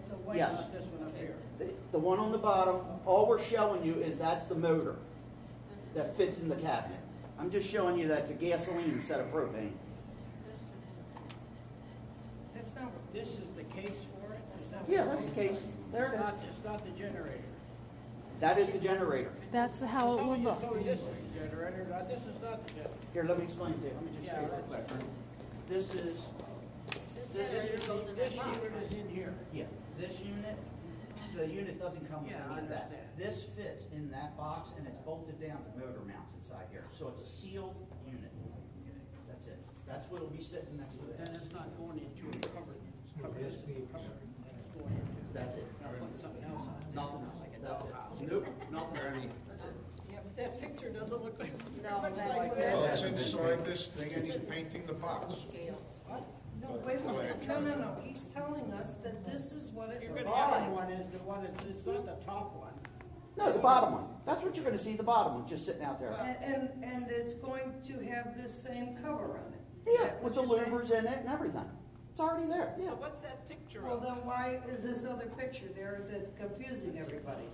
it's a white. Yes. Not this one up here. The one on the bottom, all we're showing you is that's the motor that fits in the cabinet. I'm just showing you that's a gasoline instead of propane. That's not. This is the case for it. Yeah, that's the case. There it is. It's not the generator. That is the generator. That's how it will look. This is the generator. This is not the generator. Here, let me explain to you. Let me just show you real quick. This is. This unit is in here. Yeah, this unit. The unit doesn't come with Yeah, any I of that. understand. This fits in that box and it's bolted down to motor mounts inside here. So it's a sealed unit. That's it. That's what will be sitting next to Then that. it's not going into a cupboard. This is the cupboard that it's going into. That's it. Not putting something else on it. Nothing else. Like a That's dollhouse. it. Nope, nothing. That's it. Yeah, but that picture doesn't look like, No, much that's like like that. Well, it's inside this thing and he's painting the box. Scale. No, wait, Go ahead, no, no, no, he's telling us that this is what it You're looks The gonna bottom like. one is the one, it's not the top one. No, the bottom one. That's what you're going to see, the bottom one, just sitting out there. And it's going to have this same cover on it. Yeah, Is that with the what you're saying? louvers in it and everything. It's already there. So Yeah. what's that picture Well, of? then why is this other picture there that's confusing everybody?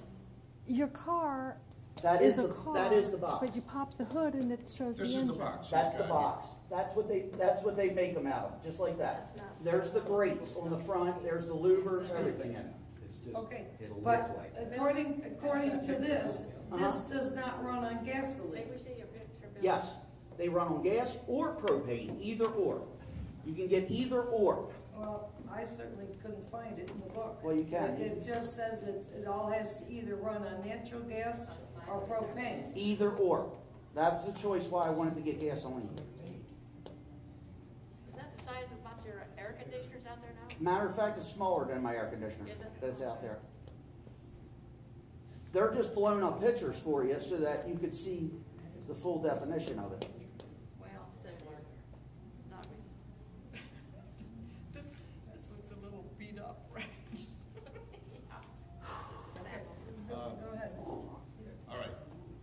Your car That is is a the, car, that is the box. but you pop the hood and it shows This the is engine. the box. That's the box. That's what they make them out of, just like that. There's the grates on the front, there's the louvers, everything in it. Okay, it'll but look like according to this, this does not run on gasoline. Maybe see your picture, Bill. Yes, they run on gas or propane, either or. You can get either or. Well, I certainly couldn't find it in the book. Well, you can. It just says it all has to either run on natural gas or propane. Either or. That was the choice why I wanted to get gasoline. Is that the size of about your air conditioners out there now? Matter of fact, it's smaller than my air conditioner Is it? that's out there. They're just blowing up pictures for you so that you could see the full definition of it. Well, similar. Not really. This looks a little beat up, right? Go ahead. All right.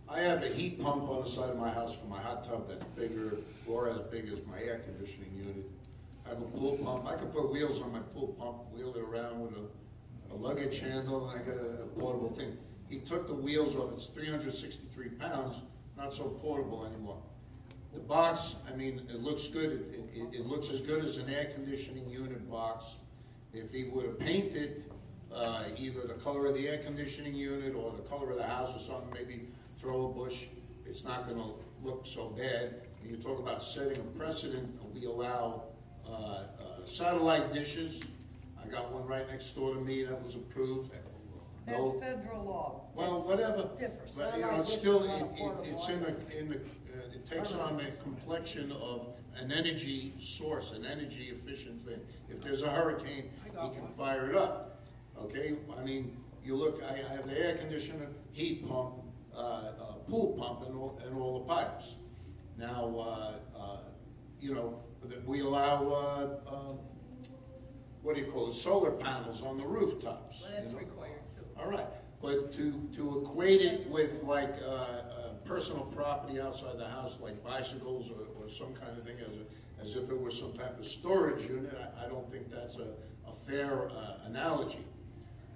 I have a heat pump on the side of my house for my hot tub that's bigger or as big as my air conditioning unit. I have a pool pump. I could put wheels on my pool pump, wheel it around with a luggage handle, and I got a portable thing. He took the wheels off. It's 363 pounds, not so portable anymore. The box, I mean, it looks good. It looks as good as an air conditioning unit box. If he would have painted either the color of the air conditioning unit or the color of the house or something, maybe throw a bush, it's not going to look so bad. When you talk about setting a precedent, we allow satellite dishes. I got one right next door to me that was approved. That's federal law. Well, That's whatever. different. But you know, it's still it's in the it takes on the complexion of an energy source, an energy efficient thing. If there's a hurricane, you can fire it up. Okay, I mean, you look. I have the air conditioner, heat pump, pool pump, and all the pipes. Now, you know, we allow what do you call it? Solar panels on the rooftops. Well, that's you know? required too. All right, but to equate it with like personal property outside the house, like bicycles or some kind of thing, as if it were some type of storage unit, I don't think that's a fair analogy.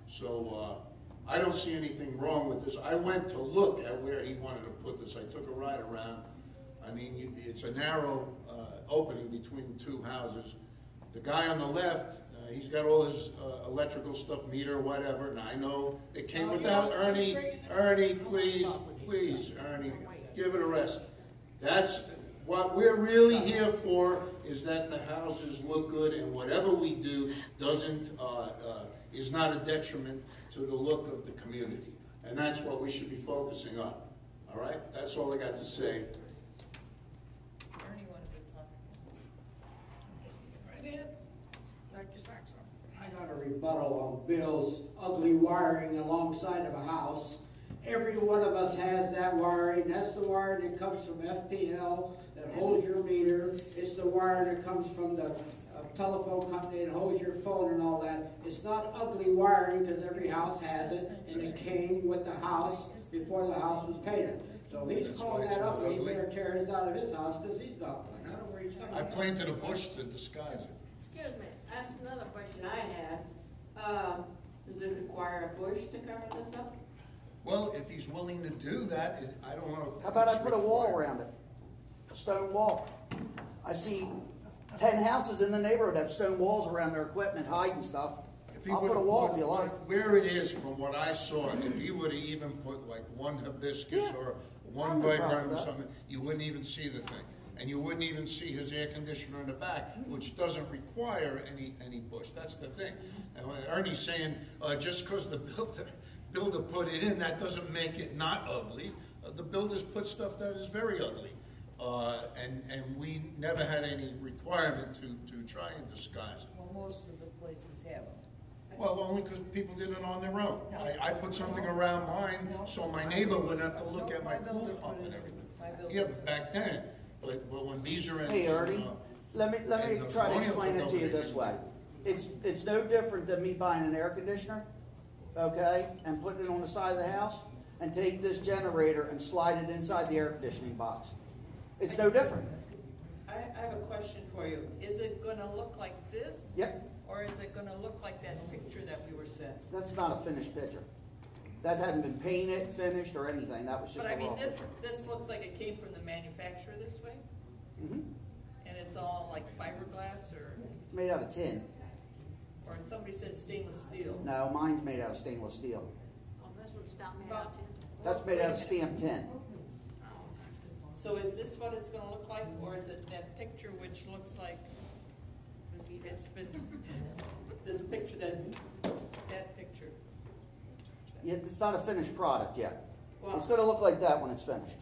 So I don't see anything wrong with this. I went to look at where he wanted to put this. I took a ride around. I mean, it's a narrow opening between two houses. The guy on the left, he's got all his electrical stuff, meter, whatever, and I know it came without Ernie, please, Ernie, give it a rest. That's what we're really here for, is that the houses look good, and whatever we do doesn't, is not a detriment to the look of the community. And that's what we should be focusing on. All right? That's all I got to say. Ernie wanted to talk. Right ahead. Knock your socks off. I got a rebuttal on Bill's ugly wiring alongside of a house. Every one of us has that wiring. That's the wire that comes from FPL that holds your meter. It's the wire that comes from the telephone company that holds your phone and all that. It's not ugly wiring because every house has it, and it came with the house before the house was painted. So if he's calling that ugly, he better tear his out of his house because he's got one. I don't know where he's got I it. planted a bush to disguise it. Excuse me, that's another question I had. Does it require a bush to cover this up? Well, if he's willing to do that, I don't know if. How about I it's put a wall required. around it? A stone wall. I see 10 houses in the neighborhood have stone walls around their equipment, hiding stuff. If he I'll put a would've wall put- if you like. Where it is, from what I saw, if he would've even put like one hibiscus Yeah. or I one have no problem viburnum or with that. something, you wouldn't even see the thing. And you wouldn't even see his air conditioner in the back, which doesn't require any bush. That's the thing. And when Ernie's saying, just because the builder put it in, that doesn't make it not ugly. The builders put stuff that is very ugly. And we never had any requirement to try and disguise it. Well, most of the places have them. Well, only because people did it on their own. I put something around mine so my neighbor wouldn't have to look at my pool pump and everything. Yeah, but back then, but when Beezer and. Hey, Ernie, let me and try to Colonial explain took it to over, you they this did. way. It's no different than me buying an air conditioner, okay, and putting it on the side of the house, and take this generator and slide it inside the air conditioning box. It's no different. I have a question for you. Is it gonna look like this? Yep, Or is it gonna look like that picture that we were sent? that's not a finished picture. That hadn't been painted, finished, or anything. That was just But a I mean, raw this, picture. this looks like it came from the manufacturer this way, Mhm. and it's all like fiberglass It's made out of tin. or somebody said stainless steel. No, mine's made out of stainless steel. Oh, this one's not made out of tin. That's made out of stamped tin. So is this what it's gonna look like, or is it that picture which looks like it's been, this picture that picture? Yeah, it's not a finished product yet. Well- It's gonna look like that when it's finished.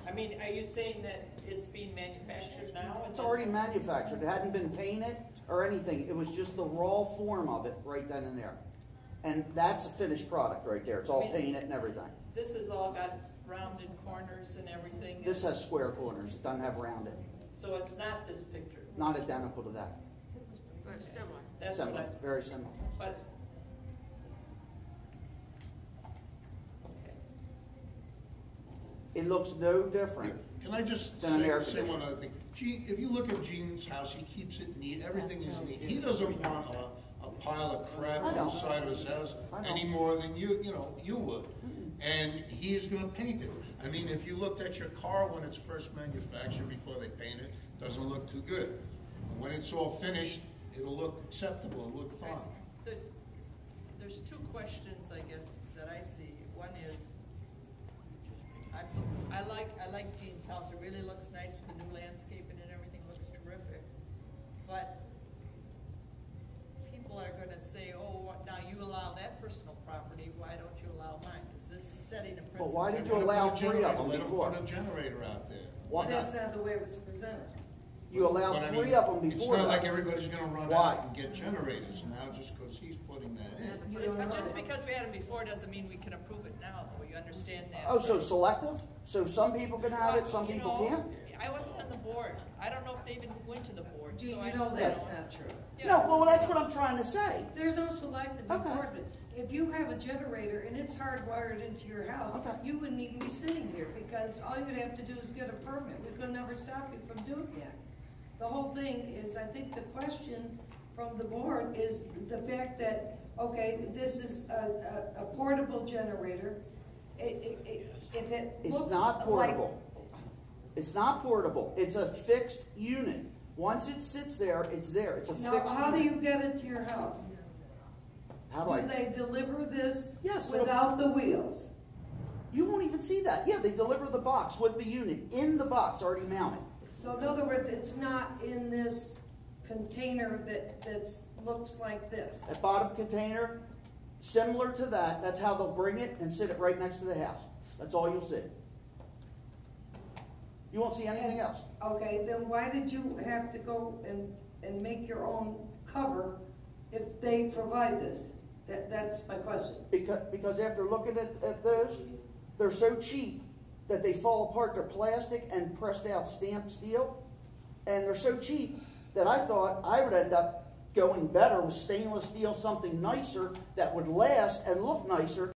I mean, are you saying that it's being manufactured now? and It's that's- already manufactured. It hadn't been painted or anything. It was just the raw form of it right then and there. And that's a finished product right there. It's all painted and everything. This has all got rounded corners and everything. This has square corners. It doesn't have rounded. So it's not this picture. Not identical to that. But it's similar. That's what Similar, very similar. but. Okay. It looks no different. Can I just Than an air say one other thing? Gene, if you look at Gene's house, he keeps it neat, everything is neat. He doesn't want a pile of crap I on know. the side of his house I know. any more than you would. And he is gonna paint it. I mean, if you looked at your car when it's first manufactured, before they paint it, doesn't look too good. And when it's all finished, it'll look acceptable, it'll look fine. There's two questions, I guess, that I see. One is, I like Gene's house. It really looks nice with the new landscaping and everything, looks terrific. But people are gonna say, oh, now you allow that personal property, why don't you allow mine? Is this setting a precedent? But why did They you wanna allow put a 3 of generator, them let 'em before? put a generator out there. Why That's not? not the way it was presented. You allowed But I 3 mean, of them It's before not like that. everybody's gonna run Why? out and get generators now just because he's putting that in. But just because we had them before doesn't mean we can approve it now, though. You understand that? Oh, so selective? So some people can have it, some You people know, can't? I wasn't on the board. I don't know if they even went to the board, Do so you I know don't that's know. not true? Yeah. No, well, that's what I'm trying to say. There's no selective Okay. enforcement. If you have a generator and it's hardwired into your house, Okay. you wouldn't even be sitting here, because all you'd have to do is get a permit. We could never stop you from doing that. The whole thing is, I think the question from the board is the fact that, okay, this is a portable generator. If it It's looks not like. portable. It's not portable. It's a fixed unit. Once it sits there, it's there. It's a Now, fixed how do unit. you get it to your house? How do Do I? they deliver this Yes, without the wheels? You won't even see that. Yeah, they deliver the box with the unit in the box already mounted. So in other words, it's not in this container that looks like this. That bottom container, similar to that, that's how they'll bring it and sit it right next to the house. That's all you'll see. You won't see anything else. Okay, then why did you have to go and make your own cover if they provide this? That's my question. Because after looking at those, they're so cheap that they fall apart. They're plastic and pressed out stamped steel. And they're so cheap that I thought I would end up going better with stainless steel, something nicer that would last and look nicer.